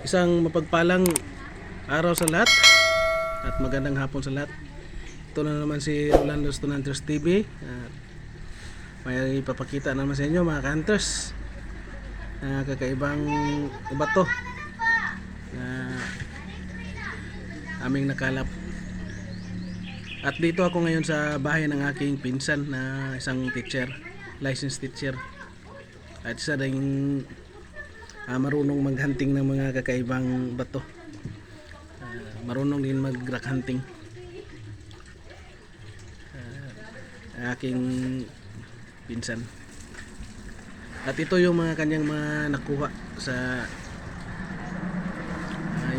Isang mapagpalang araw sa lahat at magandang hapon sa lahat. Ito na naman si Rolando Stunanters TV. May ipapakita naman sa inyo mga ka-hunters na kakaibang bato na aming nakalap. At dito ako ngayon sa bahay ng aking pinsan na isang teacher, licensed teacher. At isa ding marunong maghunting ng mga kakaibang bato. Marunong din mag-rock hunting. Aking pinsan. At ito yung mga kanyang mga nakuha sa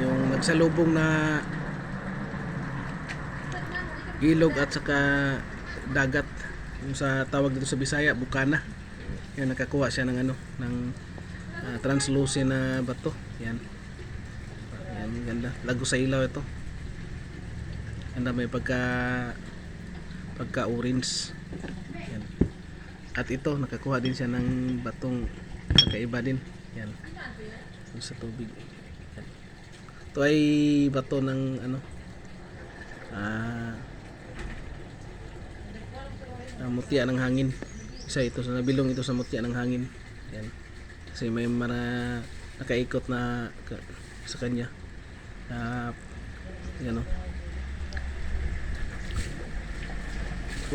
yung nagsalubong na ilog at saka dagat, yung sa tawag dito sa Bisaya bukana. Yan, nakakuha siya ng translucent na bato. Yan. Yan, ganda. Lago sa ilaw ito. Ganda, may pagka orange. Yan. At ito, nakakuha din siya ng batong kakaiba din. Yan. Sa tubig. Yan. Ito ay bato ng mutya ng hangin. Isa ito sa nabilong ito sa mutya ng hangin. Yan. Kasi may mga nakaikot na sa kanya. Yan o.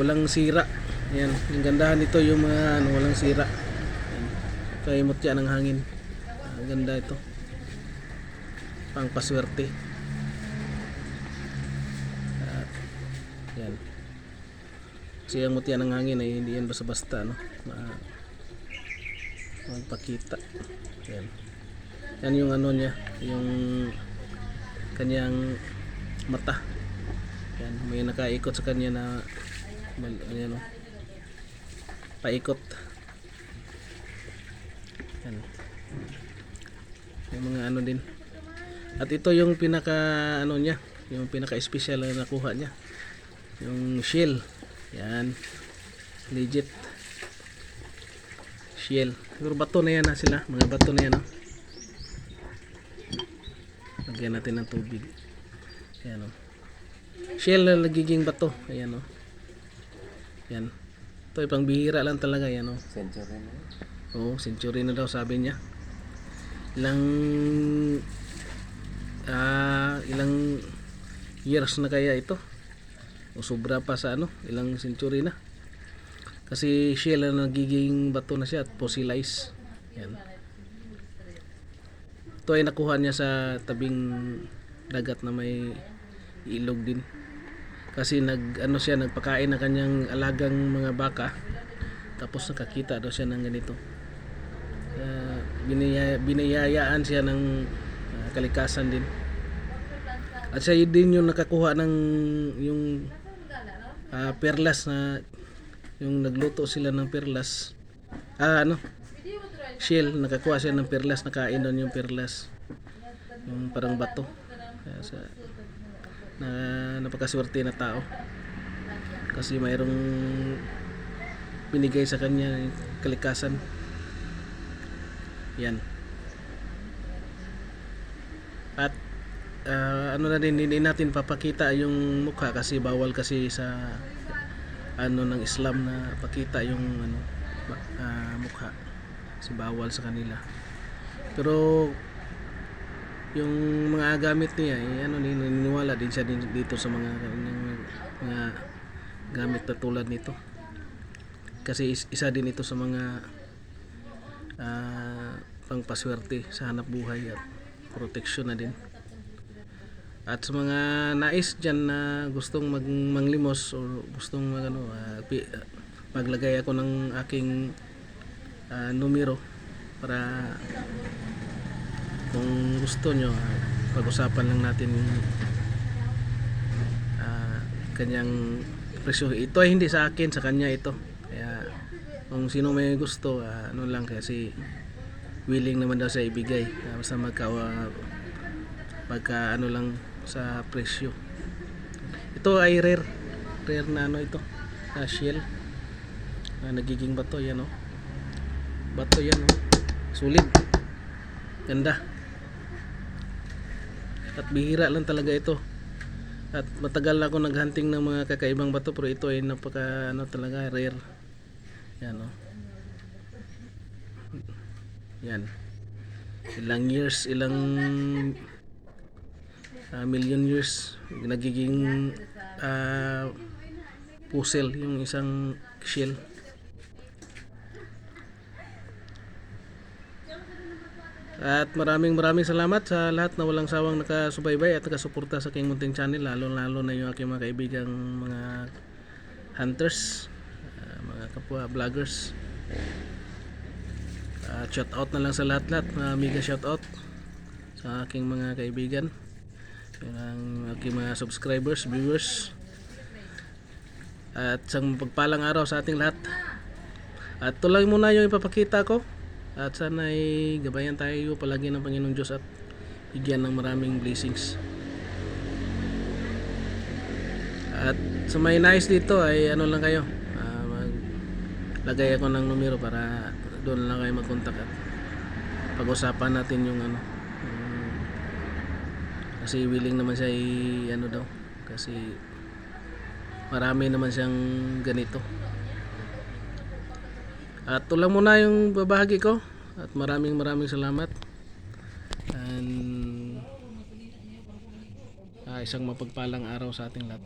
Walang sira. Yan. Yung gandahan nito yung mga walang sira. Yan. Ito ay mutya ng hangin. Ganda ito. Pang paswerte. Yan. Kasi ang mutya ng hangin ay hindi yan basta-basta magpakita. Yan. Yan yung niya, yung kanyang mata. Yan, may nakaikot sa kanya na paikot. Yan. Yung mga din. At ito yung pinaka niya, yung pinaka-special na nakuha niya. Yung shell. Yan. Legit. Shell. Siguro bato na yan sila. Mga bato na yan. Lagyan natin ng tubig. Ayan Shell na nagiging bato. Ayan Yan. Ito ay pangbihira lang talaga. Yan Century na. Oo, century na daw sabi niya. Ilang years na kaya ito? O sobra pa sa ilang century na. Kasi shell na nagiging bato na siya at fossilized. Yan. Ito ay nakuha niya sa tabing dagat na may ilog din. Kasi nagpakain na kanyang alagang mga baka. Tapos nakakita daw siya ng ganito. Biniyayaan siya ng kalikasan din. At siya din yung nakakuha ng yung perlas na yung nagluto sila ng perlas. Shell, nakakuha siya ng perlas, nakain doon yung perlas. Yung parang bato. Napakaswerte na tao. Kasi mayroong binigay sa kanya kalikasan. Yan. At na din, hindi natin papakita yung mukha kasi bawal kasi sa ng Islam na pakita yung mukha kasi bawal sa kanila. Pero yung mga gamit niya naniniwala din siya dito sa mga gamit na tulad nito kasi isa din ito sa mga pangpaswerte sa hanap buhay at proteksyon na din. At sa mga nais dyan na gustong manglimos o gustong maglagay ako ng aking numero para kung gusto nyo pag-usapan lang natin kanyang presyo. Ito ay hindi sa akin, sa kanya ito. Kaya kung sino may gusto lang kasi willing naman daw siya ibigay. Basta magka lang sa presyo. Ito ay rare na ito na shell na nagiging bato. Yan bato yan Sulit. Ganda. At bihira lang talaga ito. At matagal na ako naghunting ng mga kakaibang bato, pero ito ay napaka ano talaga rare. Yan oh. Yan. Ilang years, ilang million years nagiging puzzle yung isang shell. At maraming salamat sa lahat na walang sawang nakasubaybay at nakasuporta sa King Munting Channel, lalo na yung aking mga kaibigang mga hunters, mga kapwa vloggers. Shout out na lang sa lahat, mega shout out sa aking mga kaibigan, yung aking mga subscribers, viewers. At isang pagpalang araw sa ating lahat. At ito lang muna yung ipapakita ko. At sana ay gabayan tayo palagi ng Panginoong Diyos at bigyan ng maraming blessings. At sa may nais dito ay ano lang kayo, maglagay ako ng numero para doon lang kayo mag-contact at pag-usapan natin yung ano. Kasi willing naman siya ano daw, kasi marami naman siyang ganito. At ito lang muna yung babahagi ko. At maraming salamat. And isang mapagpalang araw sa ating lahat.